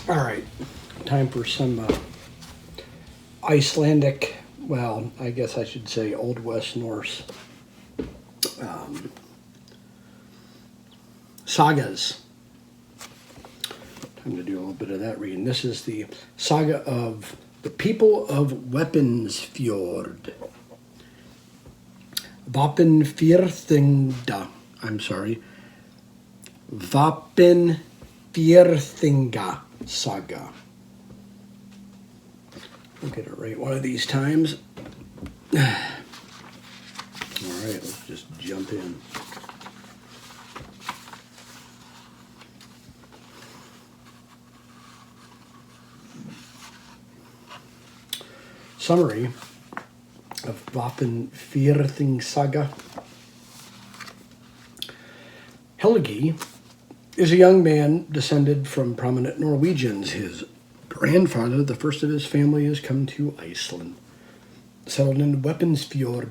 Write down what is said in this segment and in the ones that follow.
All right, time for some Icelandic, well, I guess I should say Old West Norse sagas. Time to do a little bit of that reading. This is the saga of the people of Weaponsfjord. Vapenfirthinga. I'm sorry. Vapenfirthinga saga. I'll get it right one of these times. All right, let's just jump in. Summary of Vapenfirthing Saga. Helgi is a young man descended from prominent Norwegians. His grandfather, the first of his family, has come to Iceland, settled in Weaponsfjord.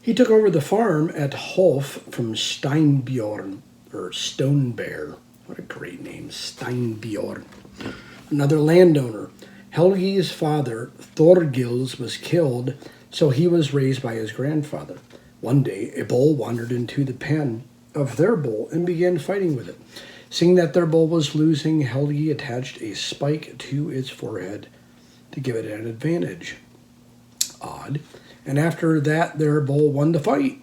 He took over the farm at Holf from Steinbjorn, or Stone Bear. What a great name, Steinbjorn. Another landowner. Helgi's father, Thorgils, was killed, so he was raised by his grandfather. One day, a bull wandered into the pen of their bull and began fighting with it. Seeing that their bull was losing, Helgi attached a spike to its forehead to give it an advantage. Odd. And after that, their bull won the fight.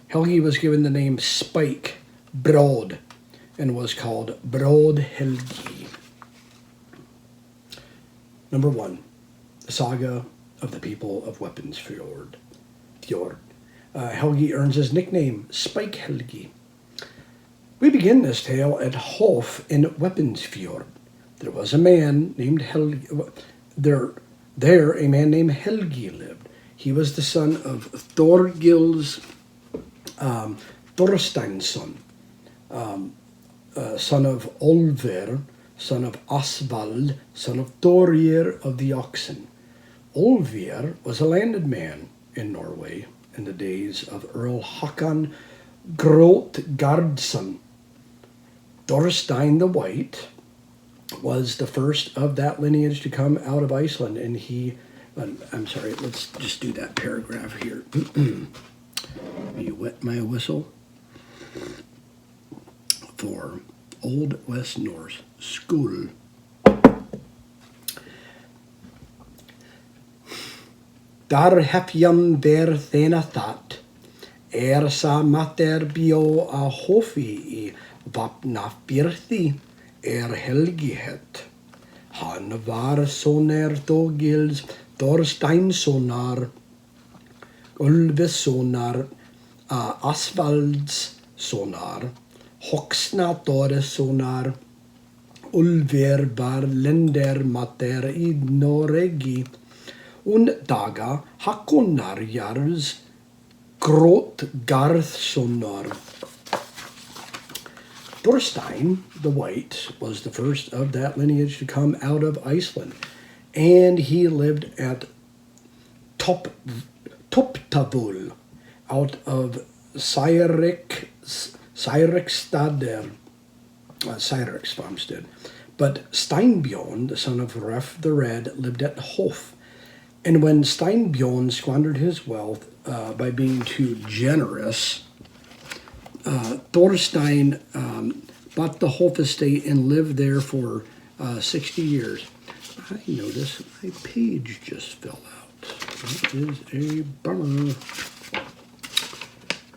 Helgi was given the name Spike Brod and was called Brod Helgi. Number 1, the saga of the people of Weaponsfjord. Helgi earns his nickname, Spike Helgi. We begin this tale at Hof in Weaponsfjord. There was a man named Helgi. There a man named Helgi lived. He was the son of Thorgils Thorsteinsson, son of Olver, son of Asvald, son of Thorir of the Oxen. Olver was a landed man in Norway in the days of Earl Hakon Grotgardsson. Thorstein the White was the first of that lineage to come out of Iceland, and I'm sorry, let's just do that paragraph here. You wet my whistle for Old West Norse School. Dar hefjan ver þena that, sa mater bio a hofi I Vapnafjörði Helgi het. Han var soner Thorgils Thorsteinssonar, Ulfssonar, Asvalds sonar, Hoxna Thorissonar. Ulver var ländermater I Noregi, und daga Hakonarjars Grotgarthsonar. Thorstein the White was the first of that lineage to come out of Iceland, and he lived at Toptavul, out of Syrexstader, Cyrix farmstead. But Steinbjorn, the son of Ref the Red, lived at Hof. And when Steinbjorn squandered his wealth by being too generous, Thorstein bought the Hof estate and lived there for 60 years. I notice my page just fell out. That is a bummer.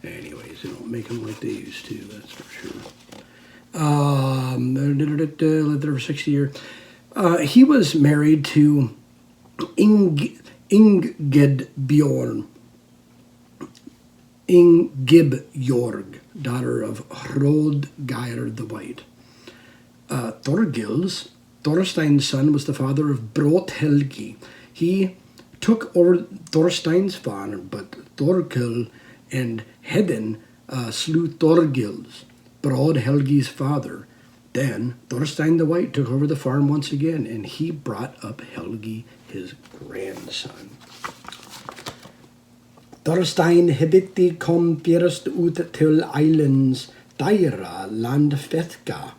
Anyways, they don't make them like they used to, that's for sure. Lived there for 60 years. He was married to Ingibjorg, daughter of Hrodgair the White. Thorgils, Thorstein's son, was the father of Brot Helgi. He took over Thorstein's farm, but Thorkel and Hedin slew Thorgils, Brod Helgi's father. Then Thorstein the White took over the farm once again, and he brought up Helgi, his grandson. Thorstein Hebiti kom first ut til islands Deira landfetka,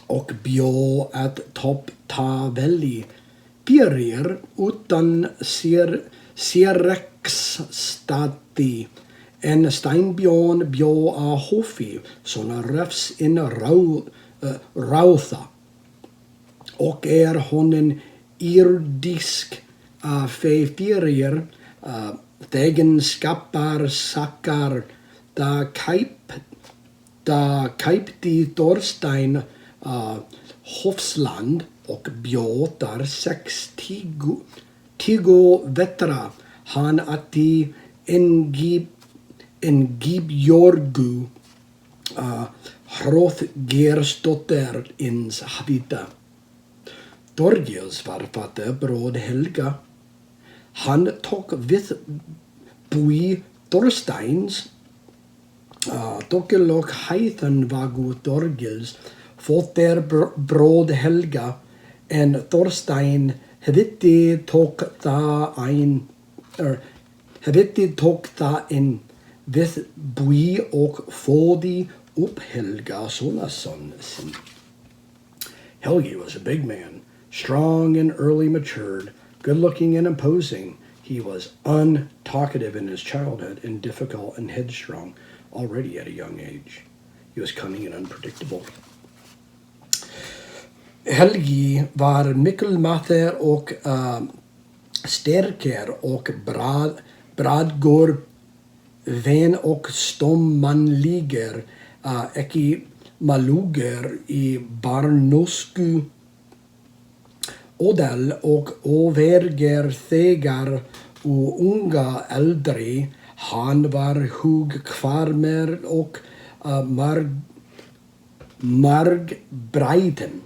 och bjå att topp ta välj pirir utan serexstati. En steinbjörn bjå a hofi såna röfs in rautha och honen irdisk fefirir tegenskapar sakar da kaipti Torstein Hofsland och bjötar 60 vetra han atti engibjörgu Hrothgersdotter ins habita. Dorgils varfate bråd Helga. Han tog vid bui Torsteins Dokkelok heithen vagu Dorgils fått der bråd Helga en Torstein hevitti tog ta in vid bui och fådi upp Helga sonason sin. Helgi was a big man, strong and early matured, good-looking and imposing. He was untalkative in his childhood and difficult and headstrong already at a young age. He was cunning and unpredictable. Helgi var mikkelmatter och stärker och bradgår vän och stommanliger eki maluger i barnosku odel och overger thegar och unga äldre. Han var hugkvarmer och margbreiten.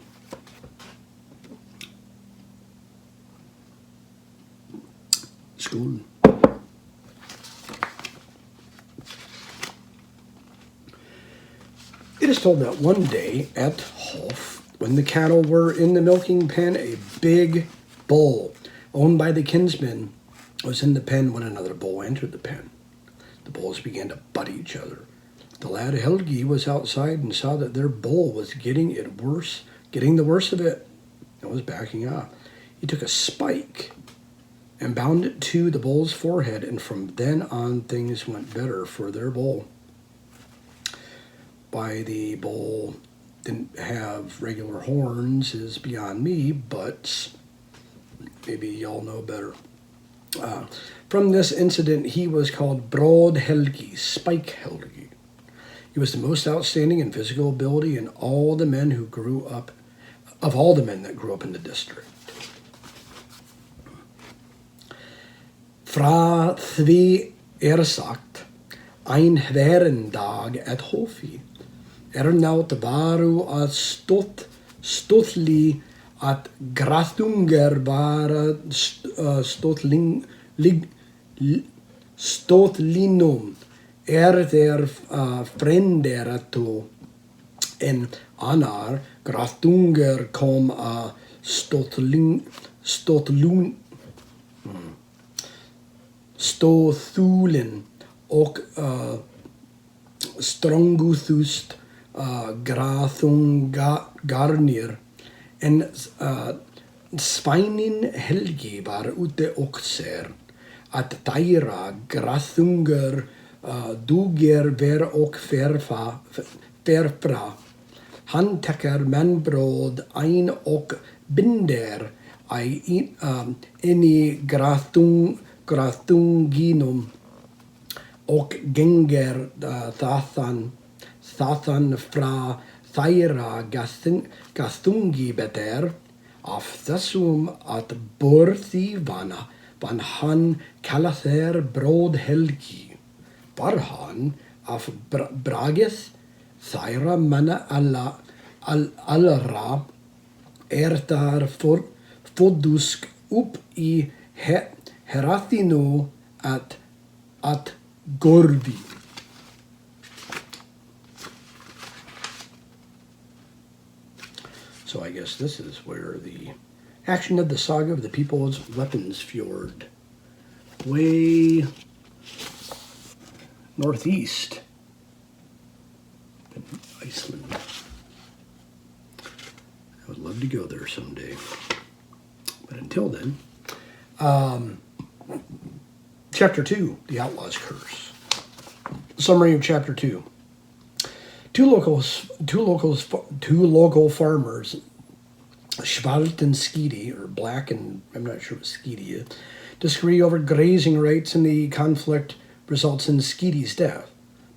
School. It is told that one day at Hof, when the cattle were in the milking pen, a big bull owned by the kinsman was in the pen when another bull entered the pen. The bulls began to butt each other. The lad Helgi was outside and saw that their bull was getting the worst of it, and was backing off. He took a spike and bound it to the bull's forehead, and from then on things went better for their bull. Why the bull didn't have regular horns is beyond me, but maybe y'all know better. From this incident, he was called Bråd Helgi, Spike Helgi. He was the most outstanding in physical ability in all the men that grew up in the district. Fra því sagt, ein dag at Hofi, nátt varu að stóðli at graþungar vara stóðlinum þeir frenderatu en annar graþungar kom að stóðhúlin og stronguthust graþungarnir en svænin Helgi var ute og sér að dæra graþungar dugir ver og ferfra. Han tekur mennbróð ein og binder inn í graþunginum og gengur þaðan frá þæra gaþungi betur. Af þessum að borði vann hann kallaður Bróð Helgi. Var hann af bragið þæra manna allra þar fóðust upp í herathinu at Gorvi. So I guess this is where the action of the saga of the people's weapons fjord, way northeast in Iceland. love to go there someday. But until then, Chapter 2, The Outlaw's Curse. Summary of Chapter 2. Two local farmers, Svart and Skeety, or Black and I'm not sure what Skeety is, disagree over grazing rights, and the conflict results in Skeety's death.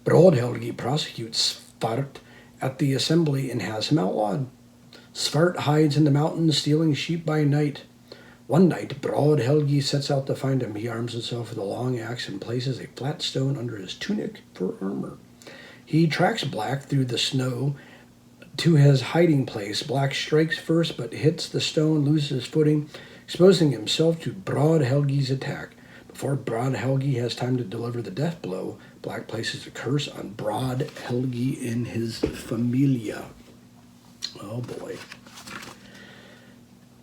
Broadhelgi prosecutes Svart at the assembly and has him outlawed. Svart hides in the mountains, stealing sheep by night. One night, Broadhelgi sets out to find him. He arms himself with a long axe and places a flat stone under his tunic for armor. He tracks Black through the snow to his hiding place. Black strikes first, but hits the stone, loses his footing, exposing himself to Broadhelgi's attack. Before Broadhelgi has time to deliver the death blow, Black places a curse on Broadhelgi and his familia. Oh boy.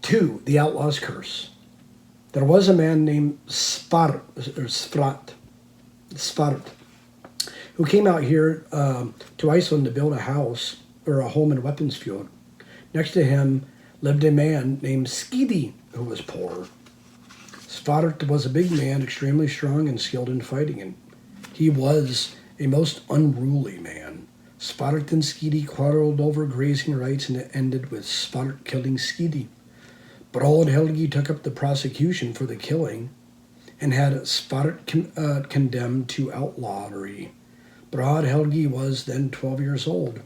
2. The Outlaw's Curse. There was a man named Svart, who came out here to Iceland to build a house or a home in Weaponsfjord. Next to him lived a man named Skeety, who was poor. Svart was a big man, extremely strong and skilled in fighting, and he was a most unruly man. Svart and Skeety quarreled over grazing rights, and it ended with Svart killing Skeety. Broadhelgi took up the prosecution for the killing and had Svart condemned to outlawry. Broadhelgi was then 12 years old.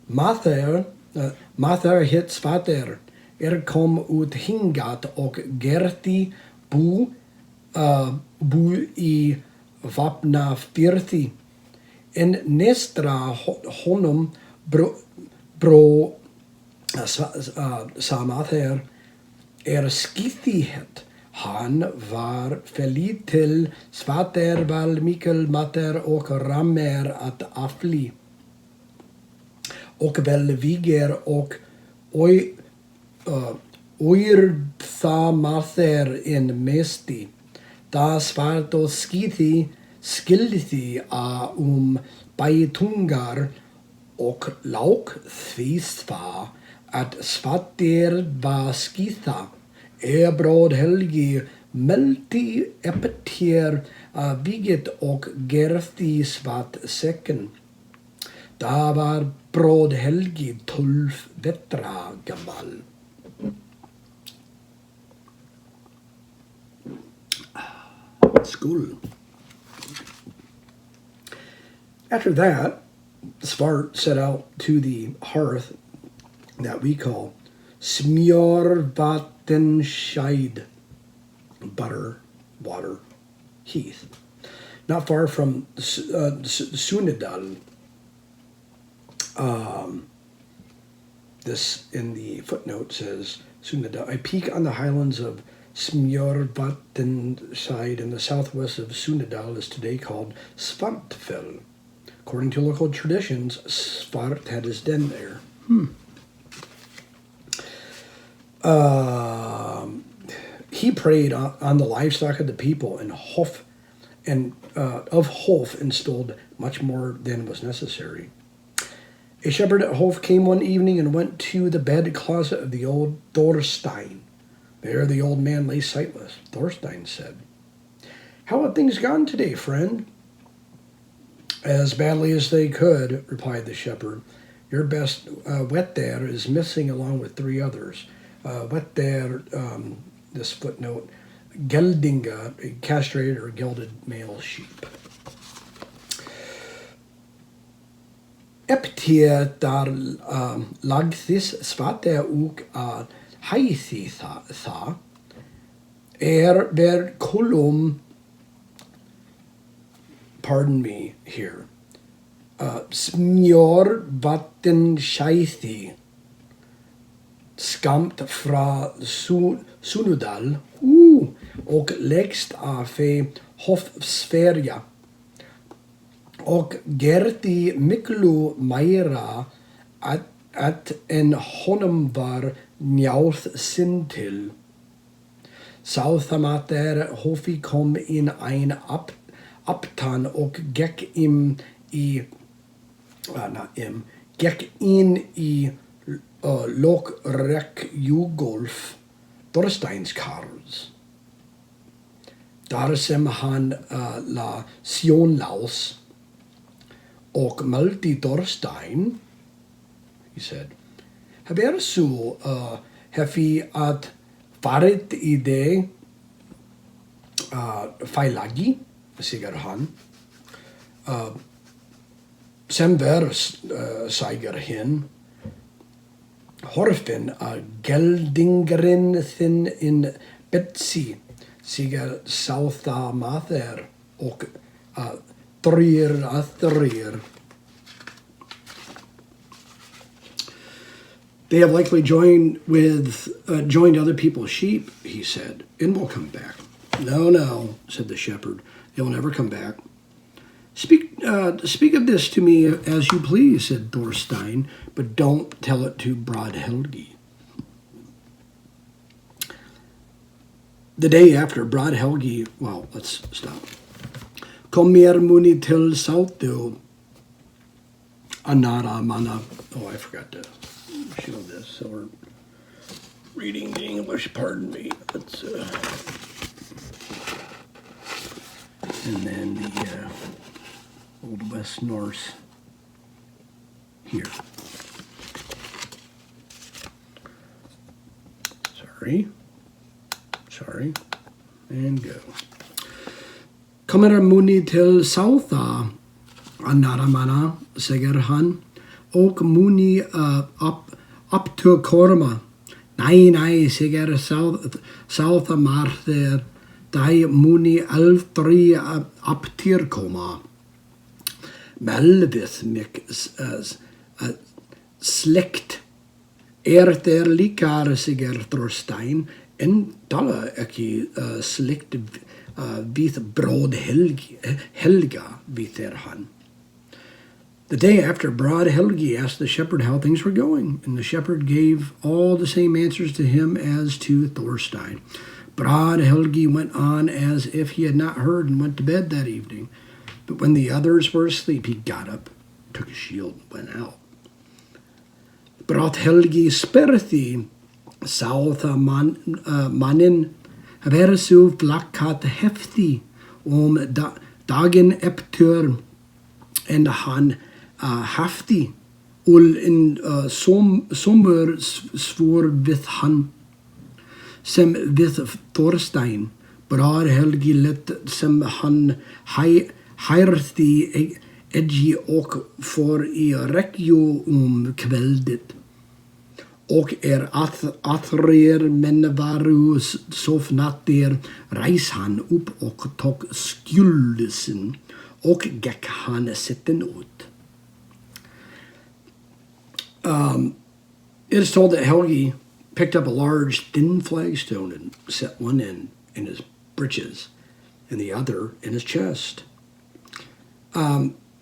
Mather hit Svater. Kom ut hingat och gerti bo I Vapnafyrthi. En nästra honom bro Samather skittighet. Han var fällig till Svater val Mikael Mater och Rammer att affli. Och väl viger och Oirthamather en mesti. Da Svart och Skeety skildi bajtungar och lauk thvisva att Svater var Skeeta. Broadhelgi melti epter viget och gerti Svart säcken. Da var Broadhelgi 12 vetra gammal. School. After that, Svart set out to the hearth that we call Smjorvatnshide, butter, water, heath, not far from Sunedal. This in the footnote says Sunedal, a peak on the highlands of Smjorvatnshide in the southwest of Sunedal is today called Svartfell. According to local traditions, Svart had his den there. He preyed on the livestock of the people, and of Hof installed much more than was necessary. A shepherd at Hof came one evening and went to the bed closet of the old Thorstein. There the old man lay sightless. Thorstein said, "How have things gone today, friend?" "As badly as they could," replied the shepherd. "Your best Wetter is missing along with 3 others. Wetter, this footnote, Geldinga, a castrated or gelded male sheep. Eptier dar lagthis Svater och haithitha ver kolum." Pardon me here. Smjorvatnshide skamt fra Sunudal och lägst av Hofsferja och gerti miklu mera att en honom var njauth sin till. Southamater Hofi kom in ein aptan och gick gekk inn i Lokrekk Jugolf Torsteinskars. Där som han la Sionlaus och Malti Torstein, he said, Haver så hefi att farit i det failagi, säger han. Sem säger hen, Horfen geldingren thin in Betsy, säger Southa Mather och Thrir. They have likely joined other people's sheep, he said, and will come back. No, said the shepherd. They'll never come back. Speak of this to me as you please, said Thorstein, but don't tell it to Brodhelgi. The day after, Brodhelgi, well, let's stop. Kommer muni till Sauto Anara Mana. Oh, I forgot to show this, so we're reading the English, pardon me. Let's, and then the Old West Norse here. Sorry, and go. Kommer muni till Sautha Anaramana, säger han, och muni upp till Korma. Nej, säger Sautha Marther, dai muni aldrig upp till komma. Melvith släkt der likar, säger Thorstein, en tala ekki släkt vid Brodhelga, vider han. The day after, Brodhelgi asked the shepherd how things were going, and the shepherd gave all the same answers to him as to Thorstein. Brodhelgi went on as if he had not heard and went to bed that evening. But when the others were asleep, he got up, took his shield, and went out. Brodhelgi sperthi Sautha mannen versu flakkat hefti dagen efter en han hafti ul in sommer svår vid han sem vid Thorstein Brodhelgi let sem han hærði edgi och for i rekjo kväldet. Och atrer men varu sovnatter reis han upp och tog skjuldesen och gick han sitten ut. It is told that Helgi picked up a large thin flagstone and set one end in his breeches and the other in his chest.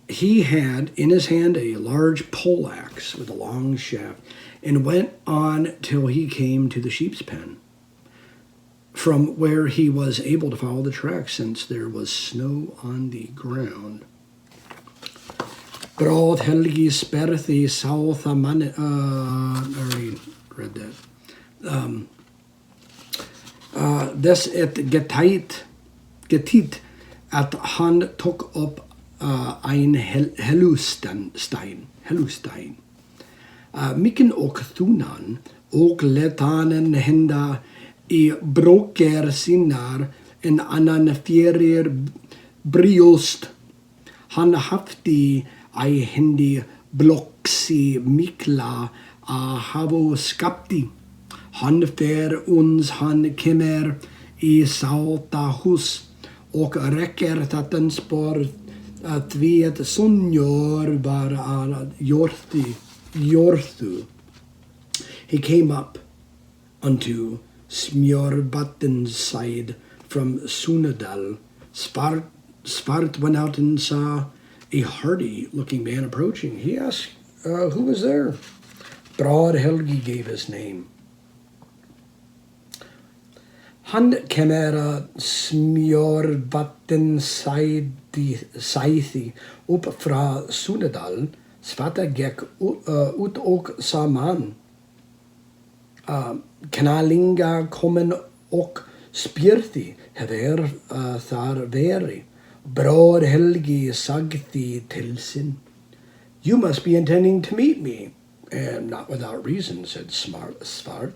He had in his hand a large poleaxe with a long shaft and went on till he came to the sheep's pen, from where he was able to follow the track since there was snow on the ground. Brodhelgi sperthi Sautha mannen, I already read that. Dess ett getit att han tog upp ein Hellustein. Micken och thunan och letanen hända i bråker sinar en annan fjärir briost. Han hafti ei hendi bloksi mikla a havo skapti. Han fer uns han kommer i Sauta hus och räcker tatten spår att vet sonjor bara jorthu. He came up unto Smjorbatten's side from Sunadal. Svart went out and saw a hardy-looking man approaching. He asked, who was there? Brodhelgi gave his name. Han kommer Smjorbatten's side upp fra Sunadal, Svarte gekk ut og sa man. Knalinga kommen og spyrti hefur þar veri. Bror Helgi sagði til sin. You must be intending to meet me. And not without reason, said Svart.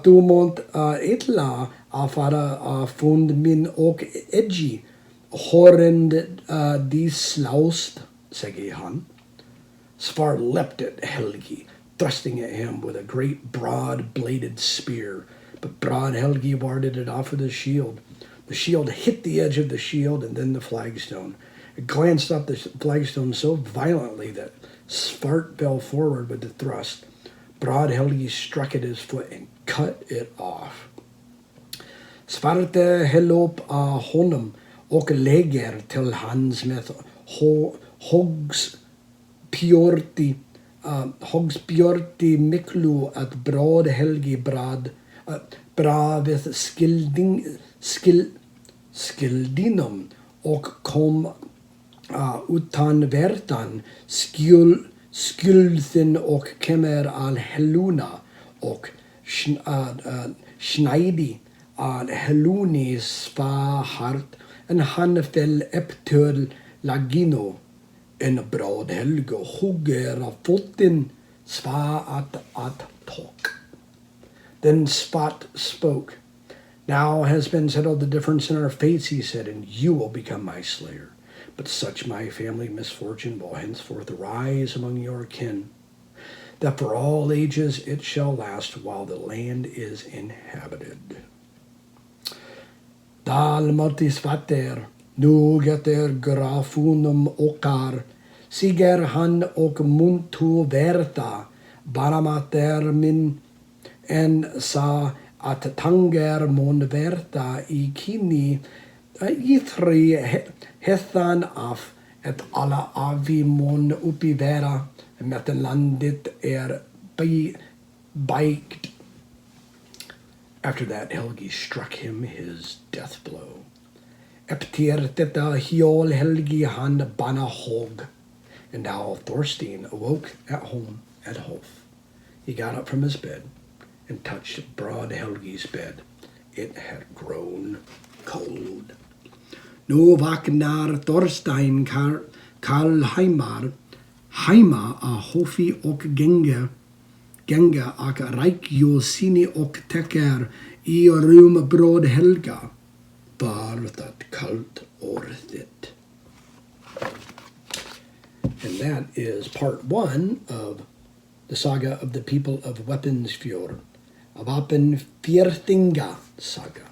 Du månt illa fara fund min og edgi. Horrend de slaust, sagði han. Svart leapt at Helgi, thrusting at him with a great broad-bladed spear. But broad Helgi warded it off with his shield. The shield hit the edge of the shield and then the flagstone. It glanced off the flagstone so violently that Svart fell forward with the thrust. Broad Helgi struck at his foot and cut it off. Svarte helop honom och lägger till hans med Hogsbjörti miklu att Broad Helgi bravið skildinum och kom utan vertan skulden och kemmer al heluna och snædi al heluni svahart en han fell eptöl lagino en Broad Helgi hugger av foten sva at talk. Then Spot spoke. Now has been settled the difference in our fates, he said, and you will become my slayer. But such my family misfortune will henceforth arise among your kin, that for all ages it shall last while the land is inhabited. Dal mortis fater, nu getter grafunum okar, siger han och muntu verta, baramater min, en sa att tanger mon verta I kini, ithri hethan af, et alla avi mon upi vera, metten landet biked. After that, Helgi struck him his death blow. Eptir detta hiol Helgi han bana hog. And now Thorstein awoke at home at Hof. He got up from his bed and touched Broad Helgi's bed. It had grown cold. Nu vaknar Thorstein Karlheimar, Heima Hofi och Genga och Rækju sini och teker I rum Broad Helga. Var det kallt orðið. And that is part 1 of the saga of the people of Weaponsfjord, Vapenfjordinga saga.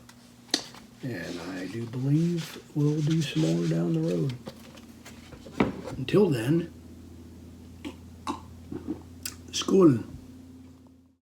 And I do believe we'll do some more down the road. Until then, skål.